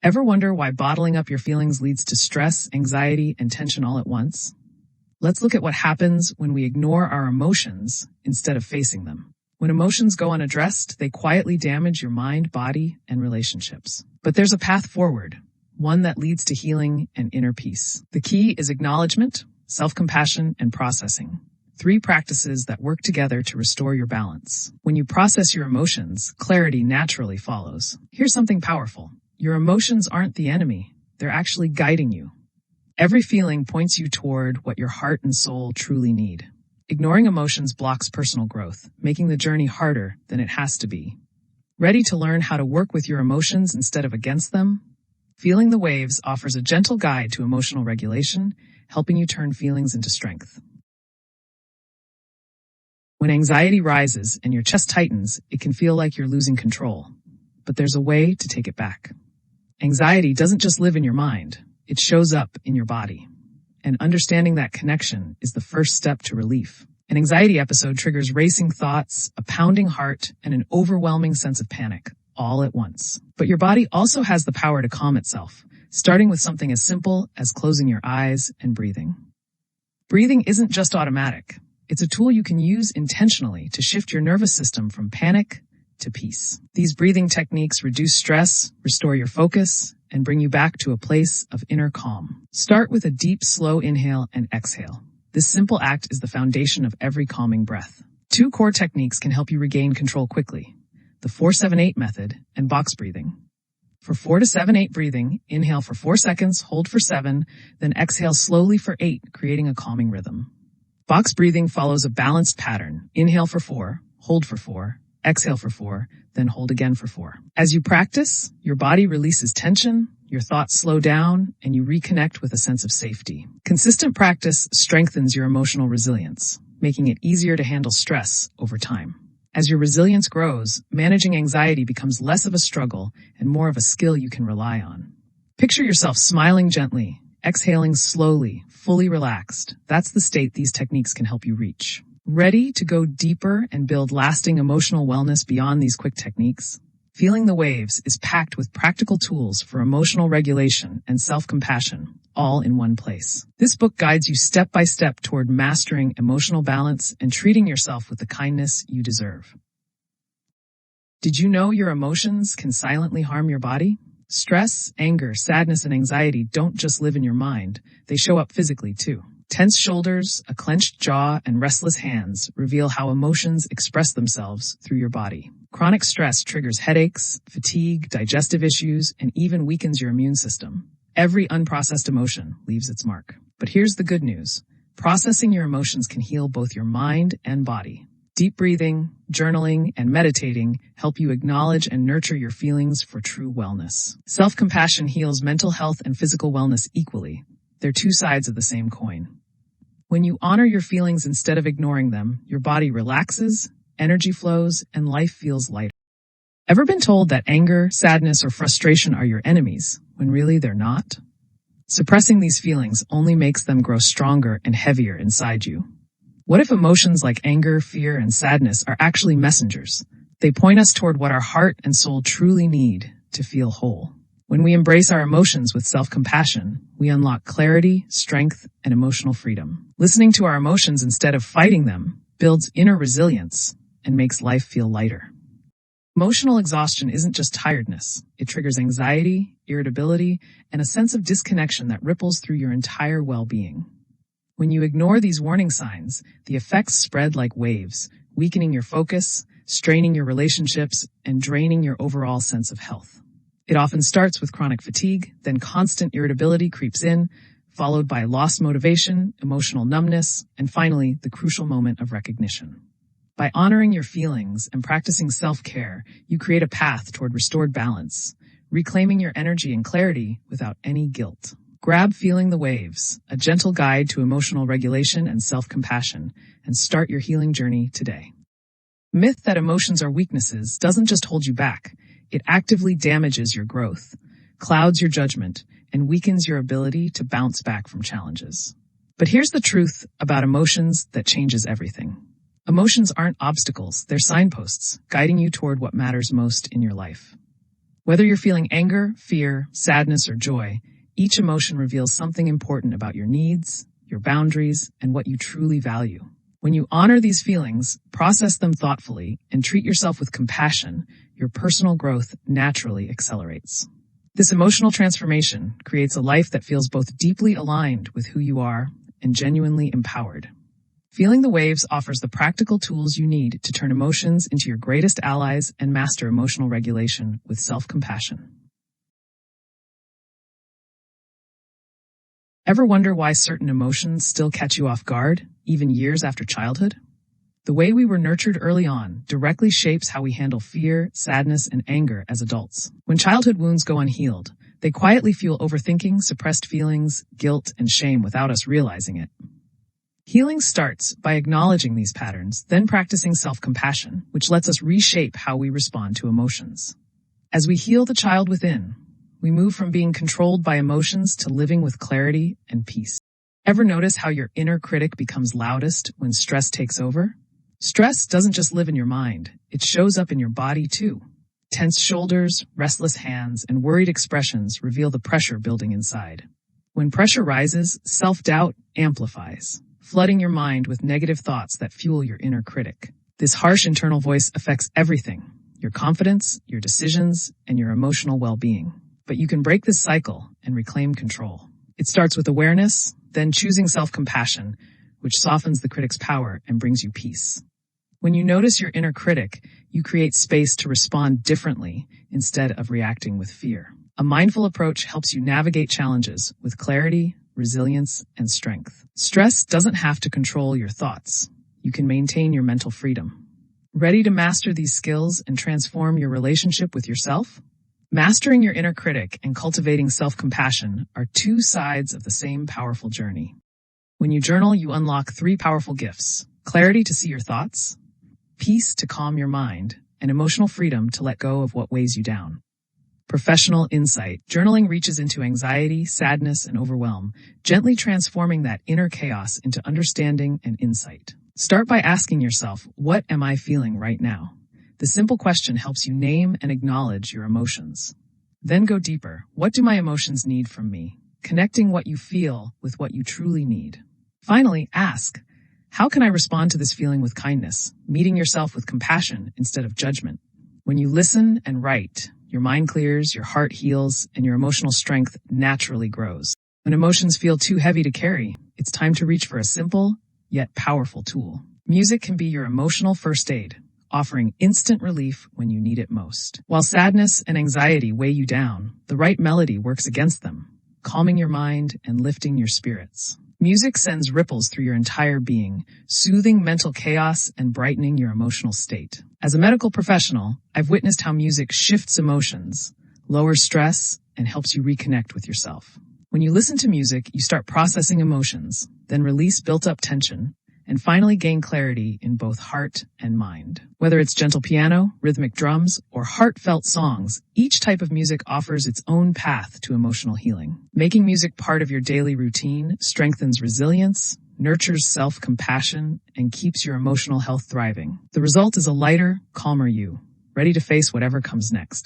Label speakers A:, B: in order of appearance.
A: Ever wonder why bottling up your feelings leads to stress, anxiety, and tension all at once? Let's look at what happens when we ignore our emotions instead of facing them. When emotions go unaddressed, they quietly damage your mind, body, and relationships. But there's a path forward, one that leads to healing and inner peace. The key is acknowledgement, self-compassion, and processing. 3 practices that work together to restore your balance. When you process your emotions, clarity naturally follows. Here's something powerful. Your emotions aren't the enemy. They're actually guiding you. Every feeling points you toward what your heart and soul truly need. Ignoring emotions blocks personal growth, making the journey harder than it has to be. Ready to learn how to work with your emotions instead of against them? Feeling the Waves offers a gentle guide to emotional regulation, helping you turn feelings into strength. When anxiety rises and your chest tightens, it can feel like you're losing control. But there's a way to take it back. Anxiety doesn't just live in your mind, it shows up in your body. And understanding that connection is the first step to relief. An anxiety episode triggers racing thoughts, a pounding heart, and an overwhelming sense of panic, all at once. But your body also has the power to calm itself, starting with something as simple as closing your eyes and breathing. Breathing isn't just automatic. It's a tool you can use intentionally to shift your nervous system from panic to peace. These breathing techniques reduce stress, restore your focus, and bring you back to a place of inner calm. Start with a deep, slow inhale and exhale. This simple act is the foundation of every calming breath. 2 core techniques can help you regain control quickly: the 4-7-8 method and box breathing. For 4-7-8 breathing, inhale for 4 seconds, hold for 7, then exhale slowly for 8, creating a calming rhythm. Box breathing follows a balanced pattern. Inhale for 4, hold for 4, exhale for 4, then hold again for 4. As you practice, your body releases tension, your thoughts slow down, and you reconnect with a sense of safety. Consistent practice strengthens your emotional resilience, making it easier to handle stress over time. As your resilience grows, managing anxiety becomes less of a struggle and more of a skill you can rely on. Picture yourself smiling gently, exhaling slowly, fully relaxed. That's the state these techniques can help you reach. Ready to go deeper and build lasting emotional wellness beyond these quick techniques? Feeling the Waves is packed with practical tools for emotional regulation and self-compassion, all in one place. This book guides you step by step toward mastering emotional balance and treating yourself with the kindness you deserve. Did you know your emotions can silently harm your body? Stress, anger, sadness, and anxiety don't just live in your mind, they show up physically too. Tense shoulders, a clenched jaw, and restless hands reveal how emotions express themselves through your body. Chronic stress triggers headaches, fatigue, digestive issues, and even weakens your immune system. Every unprocessed emotion leaves its mark. But here's the good news. Processing your emotions can heal both your mind and body. Deep breathing, journaling, and meditating help you acknowledge and nurture your feelings for true wellness. Self-compassion heals mental health and physical wellness equally. They're 2 sides of the same coin. When you honor your feelings instead of ignoring them, your body relaxes, energy flows, and life feels lighter. Ever been told that anger, sadness, or frustration are your enemies, when really they're not? Suppressing these feelings only makes them grow stronger and heavier inside you. What if emotions like anger, fear, and sadness are actually messengers? They point us toward what our heart and soul truly need to feel whole. When we embrace our emotions with self-compassion, we unlock clarity, strength, and emotional freedom. Listening to our emotions instead of fighting them builds inner resilience and makes life feel lighter. Emotional exhaustion isn't just tiredness. It triggers anxiety, irritability, and a sense of disconnection that ripples through your entire well-being. When you ignore these warning signs, the effects spread like waves, weakening your focus, straining your relationships, and draining your overall sense of health. It often starts with chronic fatigue, then constant irritability creeps in, followed by lost motivation, emotional numbness, and finally, the crucial moment of recognition. By honoring your feelings and practicing self-care, you create a path toward restored balance, reclaiming your energy and clarity without any guilt. Grab Feeling the Waves, a gentle guide to emotional regulation and self-compassion, and start your healing journey today. Myth that emotions are weaknesses doesn't just hold you back. It actively damages your growth, clouds your judgment, and weakens your ability to bounce back from challenges. But here's the truth about emotions that changes everything. Emotions aren't obstacles, they're signposts, guiding you toward what matters most in your life. Whether you're feeling anger, fear, sadness, or joy, each emotion reveals something important about your needs, your boundaries, and what you truly value. When you honor these feelings, process them thoughtfully, and treat yourself with compassion, your personal growth naturally accelerates. This emotional transformation creates a life that feels both deeply aligned with who you are and genuinely empowered. Feeling the Waves offers the practical tools you need to turn emotions into your greatest allies and master emotional regulation with self-compassion. Ever wonder why certain emotions still catch you off guard, even years after childhood? The way we were nurtured early on directly shapes how we handle fear, sadness, and anger as adults. When childhood wounds go unhealed, they quietly fuel overthinking, suppressed feelings, guilt, and shame without us realizing it. Healing starts by acknowledging these patterns, then practicing self-compassion, which lets us reshape how we respond to emotions. As we heal the child within, we move from being controlled by emotions to living with clarity and peace. Ever notice how your inner critic becomes loudest when stress takes over? Stress doesn't just live in your mind, it shows up in your body too. Tense shoulders, restless hands, and worried expressions reveal the pressure building inside. When pressure rises, self-doubt amplifies, flooding your mind with negative thoughts that fuel your inner critic. This harsh internal voice affects everything: your confidence, your decisions, and your emotional well-being. But you can break this cycle and reclaim control. It starts with awareness, then choosing self-compassion, which softens the critic's power and brings you peace. When you notice your inner critic, you create space to respond differently instead of reacting with fear. A mindful approach helps you navigate challenges with clarity, resilience, and strength. Stress doesn't have to control your thoughts. You can maintain your mental freedom. Ready to master these skills and transform your relationship with yourself? Mastering your inner critic and cultivating self-compassion are two sides of the same powerful journey. When you journal, you unlock three powerful gifts: clarity to see your thoughts, peace to calm your mind, and emotional freedom to let go of what weighs you down. Professional insight. Journaling reaches into anxiety, sadness, and overwhelm, gently transforming that inner chaos into understanding and insight. Start by asking yourself, what am I feeling right now? The simple question helps you name and acknowledge your emotions. Then go deeper. What do my emotions need from me? Connecting what you feel with what you truly need. Finally, ask, how can I respond to this feeling with kindness, meeting yourself with compassion instead of judgment? When you listen and write, your mind clears, your heart heals, and your emotional strength naturally grows. When emotions feel too heavy to carry, it's time to reach for a simple, yet powerful tool. Music can be your emotional first aid, offering instant relief when you need it most. While sadness and anxiety weigh you down, the right melody works against them, calming your mind and lifting your spirits. Music sends ripples through your entire being, soothing mental chaos and brightening your emotional state. As a medical professional, I've witnessed how music shifts emotions, lowers stress, and helps you reconnect with yourself. When you listen to music, you start processing emotions, then release built-up tension, and finally gain clarity in both heart and mind. Whether it's gentle piano, rhythmic drums, or heartfelt songs, each type of music offers its own path to emotional healing. Making music part of your daily routine strengthens resilience, nurtures self-compassion, and keeps your emotional health thriving. The result is a lighter, calmer you, ready to face whatever comes next.